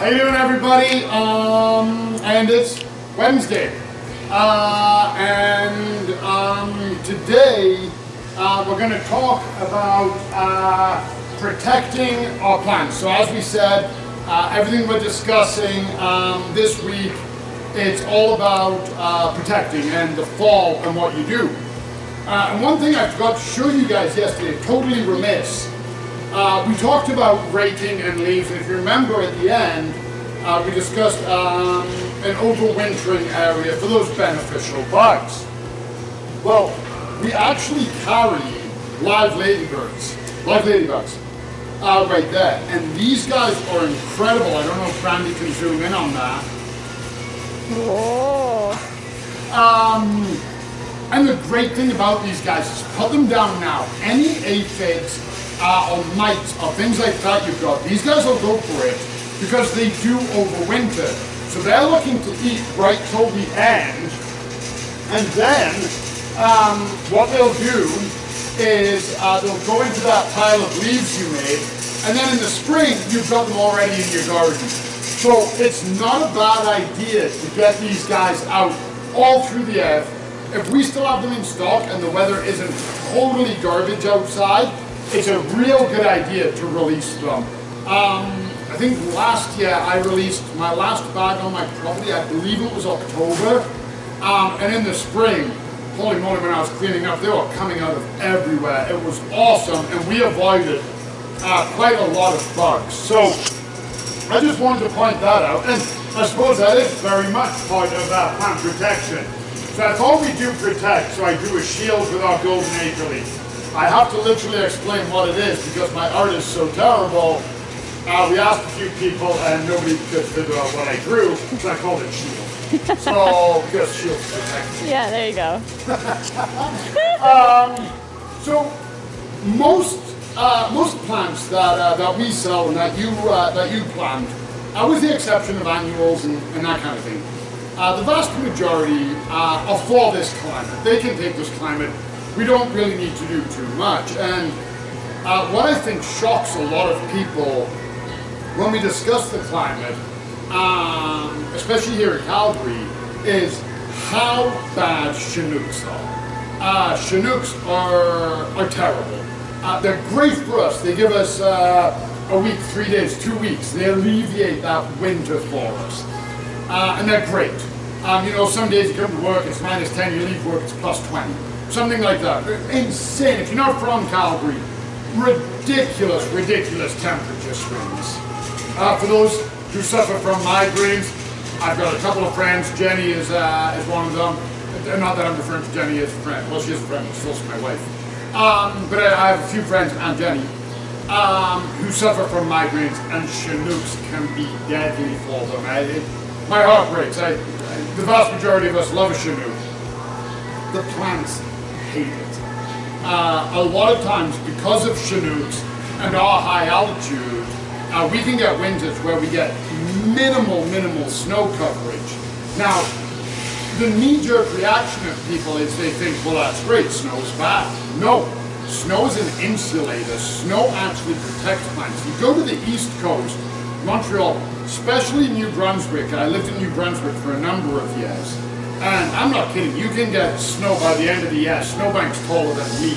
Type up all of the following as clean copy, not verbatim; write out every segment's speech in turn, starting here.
How you doing, everybody? And it's Wednesday, today we're going to talk about protecting our plants. So as we said, everything we're discussing this week, it's all about protecting and the fall and what you do. And one thing I forgot to show you guys yesterday, totally remiss. We talked about raking and leaves, and if you remember at the end, we discussed an overwintering area for those beneficial bugs. Well, we actually carry live ladybugs right there, and these guys are incredible. I don't know if Brandy can zoom in on that. Whoa. And the great thing about these guys is put them down now. Any aphids or mites or things like that you've got, these guys will go for it because they do overwinter. So they're looking to eat right till the end, and then what they'll do is they'll go into that pile of leaves you made, and then in the spring you've got them already in your garden. So it's not a bad idea to get these guys out all through the year. If we still have them in stock and the weather isn't totally garbage outside, it's a real good idea to release them. I think last year I released my last bag on my property, I believe it was October, and in the spring, holy moly, when I was cleaning up, they were coming out of everywhere. It was awesome, and we avoided quite a lot of bugs. So I just wanted to point that out, and I suppose that is very much part of plant protection. So that's all we do protect. So I do a shield with our golden acre leaf. I have to literally explain what it is because my art is so terrible. We asked a few people and nobody could figure out what I drew, so I called it shield. So, because shield protection. Yeah, there you go. So most plants that we sell and that you plant, with the exception of annuals and that kind of thing, the vast majority are for this climate. They can take this climate. We don't really need to do too much. And what I think shocks a lot of people when we discuss the climate, especially here in Calgary, is how bad Chinooks are. Chinooks are terrible. They're great for us. They give us a week, 3 days, 2 weeks. They alleviate that winter for us. And they're great. Some days you come to work, it's -10, you leave work, it's +20. Something like that. Insane. If you're not from Calgary, ridiculous temperature swings. For those who suffer from migraines, I've got a couple of friends. Jenny is one of them. Not that I'm referring to Jenny as a friend. Well, she is a friend, but she's also my wife. But I have a few friends, and Jenny, who suffer from migraines, and Chinooks can be deadly for them. My heart breaks. The vast majority of us love a Chinook. The plants hate it. A lot of times, because of Chinooks and our high altitude, we can get winters where we get minimal snow coverage. Now, the knee-jerk reaction of people is they think, well, that's great, snow's bad. No, snow is an insulator. Snow actually protects plants. You go to the East Coast, Montreal, especially New Brunswick. I lived in New Brunswick for a number of years. And I'm not kidding, you can get snow by the end of the year. Snowbank's taller than me.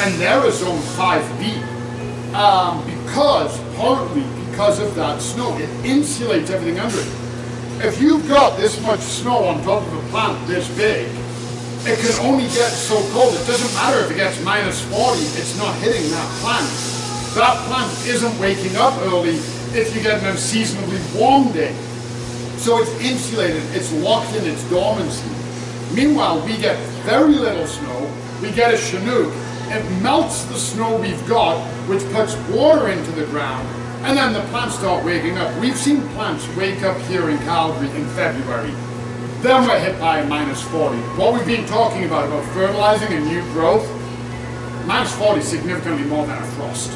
And there is zone 5B. Partly because of that snow, it insulates everything under it. If you've got this much snow on top of a plant this big, it can only get so cold. It doesn't matter if it gets -40, it's not hitting that plant. That plant isn't waking up early if you get an unseasonably warm day. So it's insulated, it's locked in its dormancy. Meanwhile, we get very little snow, we get a Chinook, it melts the snow we've got, which puts water into the ground, and then the plants start waking up. We've seen plants wake up here in Calgary in February. Then we're hit by -40. What we've been talking about fertilizing and new growth, -40 is significantly more than a frost.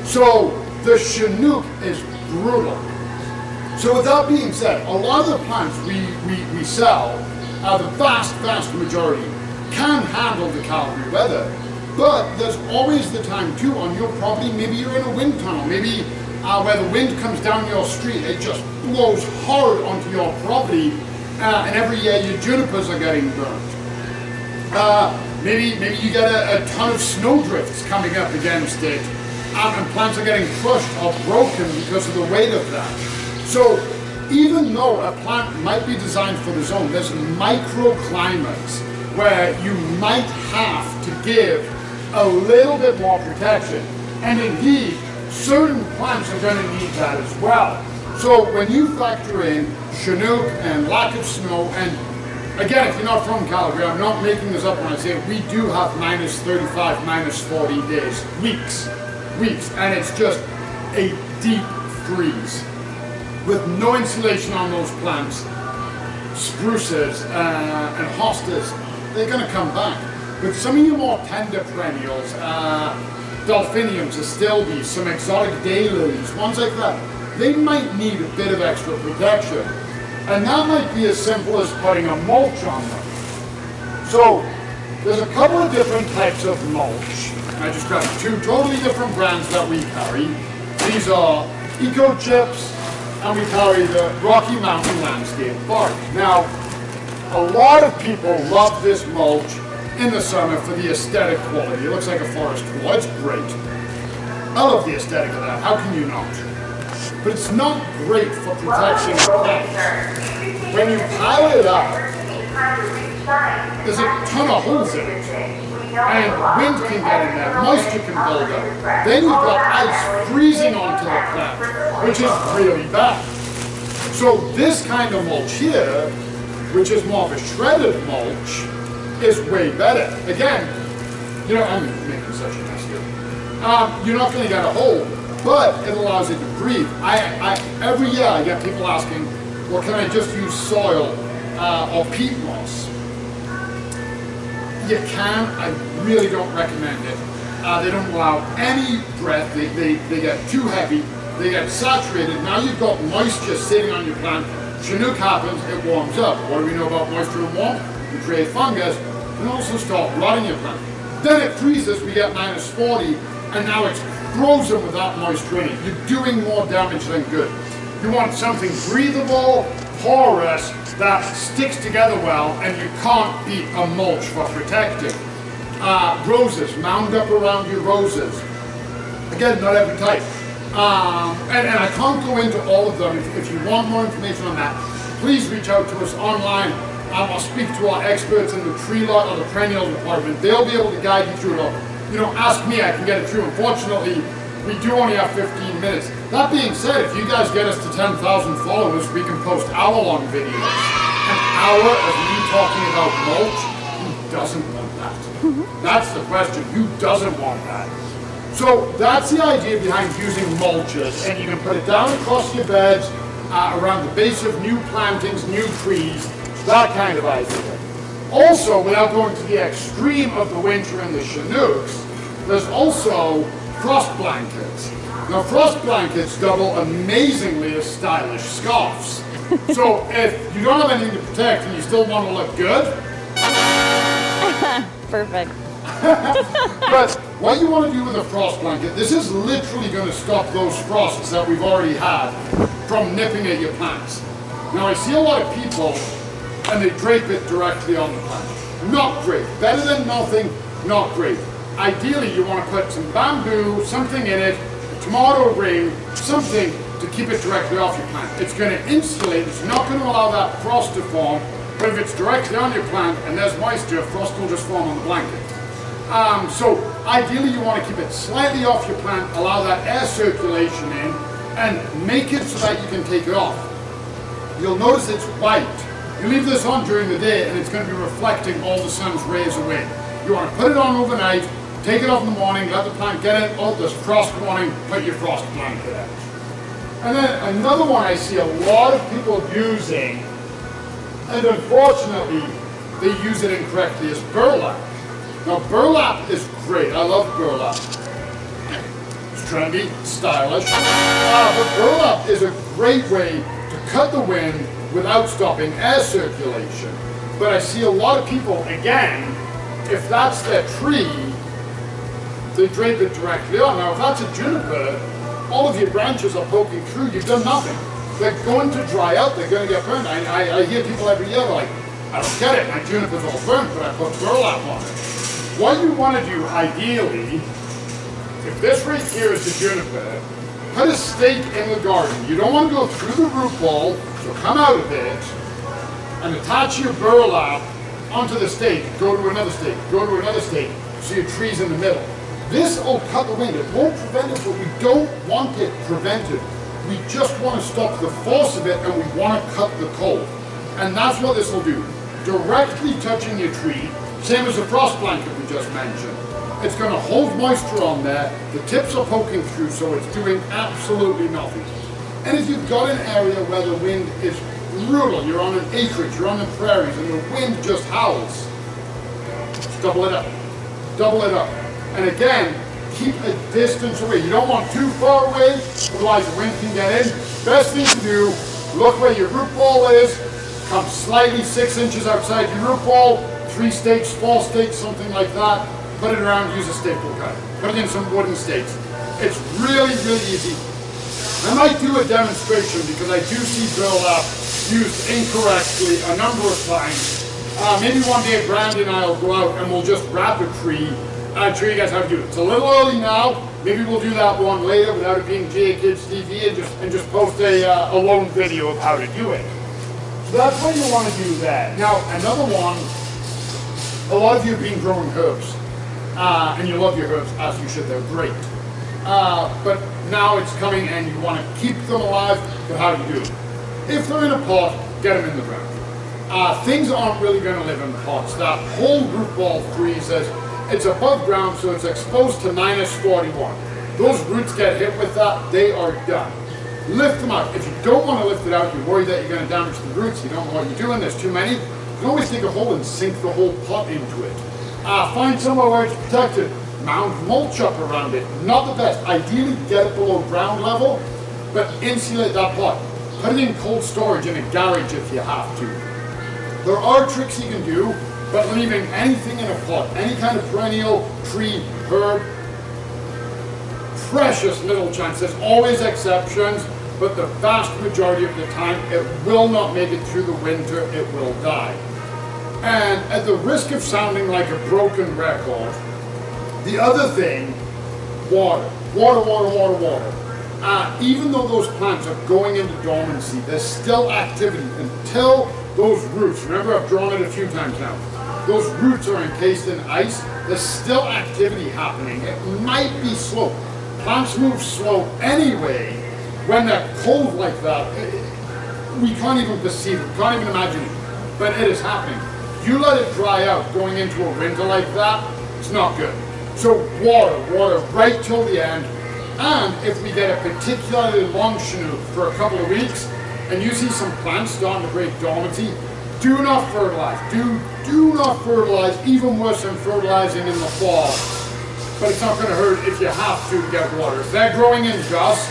So the Chinook is brutal. So with that being said, a lot of the plants we sell, the vast majority, can handle the Calgary weather. But there's always the time too on your property, maybe you're in a wind tunnel, maybe where the wind comes down your street, it just blows hard onto your property, and every year your junipers are getting burnt. Maybe you get a ton of snowdrifts coming up against it, and plants are getting crushed or broken because of the weight of that. So even though a plant might be designed for the zone, there's microclimates where you might have to give a little bit more protection. And indeed, certain plants are going to need that as well. So when you factor in Chinook and lack of snow, and again, if you're not from Calgary, I'm not making this up when I say it, we do have minus 35, minus 40 days, weeks, and it's just a deep freeze. With no insulation on those plants, spruces and hostas, they're going to come back. But some of your more tender perennials, delphiniums, astilbes, some exotic daylilies, ones like that, they might need a bit of extra protection. And that might be as simple as putting a mulch on them. So there's a couple of different types of mulch. I just grabbed two totally different brands that we carry. These are Eco Chips, and we carry the Rocky Mountain Landscape Bark. Now, a lot of people love this mulch in the summer for the aesthetic quality. It looks like a forest floor. It's great. I love the aesthetic of that. How can you not? But it's not great for protection of plants. When you pile it up, there's a ton of holes in it. And wind can get in there, moisture can build up. Then you've got ice freezing onto the plant, which is really bad. So this kind of mulch here, which is more of a shredded mulch, is way better. Again, you know, I'm making such a mess here. You're not going to get a hole, but it allows it to breathe. Every year I get people asking, well, can I just use soil or peat moss? You can. I really don't recommend it. They don't allow any breath. They get too heavy. They get saturated. Now you've got moisture sitting on your plant. Chinook happens, it warms up. What do we know about moisture and warmth? You create fungus and also start rotting your plant. Then it freezes, we get minus 40, and now it's frozen with that moisture in it. You're doing more damage than good. You want something breathable, porous, that sticks together well, and you can't beat a mulch for protecting. Roses, mound up around your roses. Again, not every type. And I can't go into all of them. If you want more information on that, please reach out to us online. I'll speak to our experts in the tree lot or the perennial department. They'll be able to guide you through it all. You know, ask me, I can get it through. Unfortunately, we do only have 15 minutes. That being said, if you guys get us to 10,000 followers, we can post hour-long videos. An hour of me talking about mulch, who doesn't want that? That's the question, who doesn't want that? So that's the idea behind using mulches, and you can put it down across your beds, around the base of new plantings, new trees, that kind of idea. Also, without going to the extreme of the winter and the Chinooks, there's also frost blankets. Now, frost blankets double amazingly as stylish scarves. So if you don't have anything to protect and you still want to look good, perfect. But what you want to do with a frost blanket, this is literally going to stop those frosts that we've already had from nipping at your plants. Now, I see a lot of people and they drape it directly on the plant. Not great. Better than nothing, not great. Ideally, you want to put some bamboo, something in it, a tomato ring, something to keep it directly off your plant. It's going to insulate, it's not going to allow that frost to form, but if it's directly on your plant and there's moisture, frost will just form on the blanket. So ideally you want to keep it slightly off your plant, allow that air circulation in, and make it so that you can take it off. You'll notice it's white. You leave this on during the day and it's going to be reflecting all the sun's rays away. You want to put it on overnight, take it off in the morning, let the plant get it, oh, there's frost warning, put your frost blanket out. And then another one I see a lot of people using, and unfortunately they use it incorrectly, is burlap. Now burlap is great, I love burlap. It's trendy, stylish, but burlap is a great way to cut the wind without stopping air circulation. But I see a lot of people, again, if that's their tree, they drape it directly on. Now if that's a juniper, all of your branches are poking through, you've done nothing. They're going to dry out, they're going to get burned. I hear people every year like, I don't get it, my juniper's all burnt, but I put burlap on it. What you want to do, ideally, if this right here is the juniper, put a stake in the garden. You don't want to go through the root ball, so come out of it, and attach your burlap onto the stake, go to another stake, go to another stake, so your tree's in the middle. This will cut the wind. It won't prevent it, but we don't want it prevented. We just want to stop the force of it, and we want to cut the cold. And that's what this will do. Directly touching your tree, same as the frost blanket we just mentioned. It's going to hold moisture on there. The tips are poking through, so it's doing absolutely nothing. And if you've got an area where the wind is brutal, you're on an acreage, you're on the prairies, and the wind just howls, just double it up. Double it up. And again, keep a distance away. You don't want too far away, otherwise the wind can get in. Best thing to do, look where your root ball is, come slightly 6 inches outside your root ball, 3 stakes, 4 stakes, something like that. Put it around, use a staple gun. Put it in some wooden stakes. It's really, really easy. I might do a demonstration because I do see burlap used incorrectly a number of times. Maybe one day Brandy and I will go out and we'll just wrap a tree and show you guys how to do it. It's a little early now. Maybe we'll do that one later without it being GAKidsTV and just post a lone video of how to do it. So that's what you want to do there. Now, another one, a lot of you have been growing herbs. And you love your herbs, as you should, they're great. But now it's coming and you want to keep them alive, but how do you do it? If they're in a pot, get them in the ground. Things aren't really going to live in pots. That whole root ball freezes. It's above ground, so it's exposed to -41. Those roots get hit with that, they are done. Lift them out. If you don't want to lift it out, you're worried that you're going to damage the roots, you don't know what you're doing, there's too many, you can always dig a hole and sink the whole pot into it. Find somewhere where it's protected. Mound mulch up around it. Not the best. Ideally, get it below ground level, but insulate that pot. Put it in cold storage in a garage if you have to. There are tricks you can do, but leaving anything in a pot, any kind of perennial, tree, herb, precious little chance. There's always exceptions, but the vast majority of the time, it will not make it through the winter. It will die. And at the risk of sounding like a broken record, the other thing, water. Water, water, water, water. Even though those plants are going into dormancy, there's still activity until those roots, remember I've drawn it a few times now, those roots are encased in ice, there's still activity happening. It might be slow. Plants move slow anyway. When they're cold like that, we can't even perceive it, can't even imagine it, but it is happening. You let it dry out going into a winter like that, it's not good. So water right till the end. And if we get a particularly long chinook for a couple of weeks, and you see some plants starting to break dormancy, do not fertilize. Do not fertilize, even worse than fertilizing in the fall. But it's not going to hurt if you have to get water. If they're growing in dust,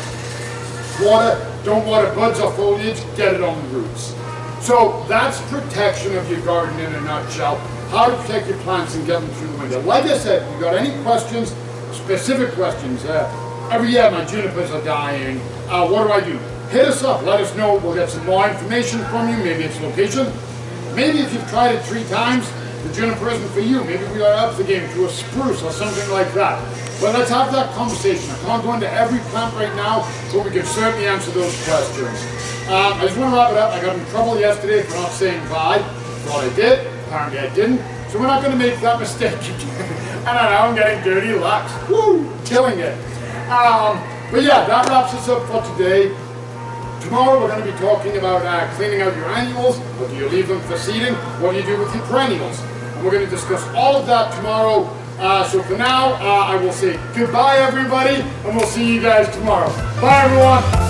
water, don't water buds or foliage, get it on the roots. So that's protection of your garden in a nutshell. How to protect your plants and get them through the winter. Like I said, if you got any questions, specific questions, every year my junipers are dying. What do I do? Hit us up, let us know. We'll get some more information from you, maybe its location. Maybe if you've tried it 3 times, the juniper isn't for you. Maybe we are up the game to a spruce or something like that. But let's have that conversation. I can't go into every plant right now, but we can certainly answer those questions. I just want to wrap it up. I got in trouble yesterday for not saying bye. Thought I did. Apparently I didn't. So we're not going to make that mistake again. I don't know, I'm getting dirty laps. Woo! Killing it. But yeah, that wraps us up for today. Tomorrow we're going to be talking about cleaning out your annuals. What do you leave them for seeding? What do you do with your perennials? And we're going to discuss all of that tomorrow. So for now, I will say goodbye everybody, and we'll see you guys tomorrow. Bye everyone!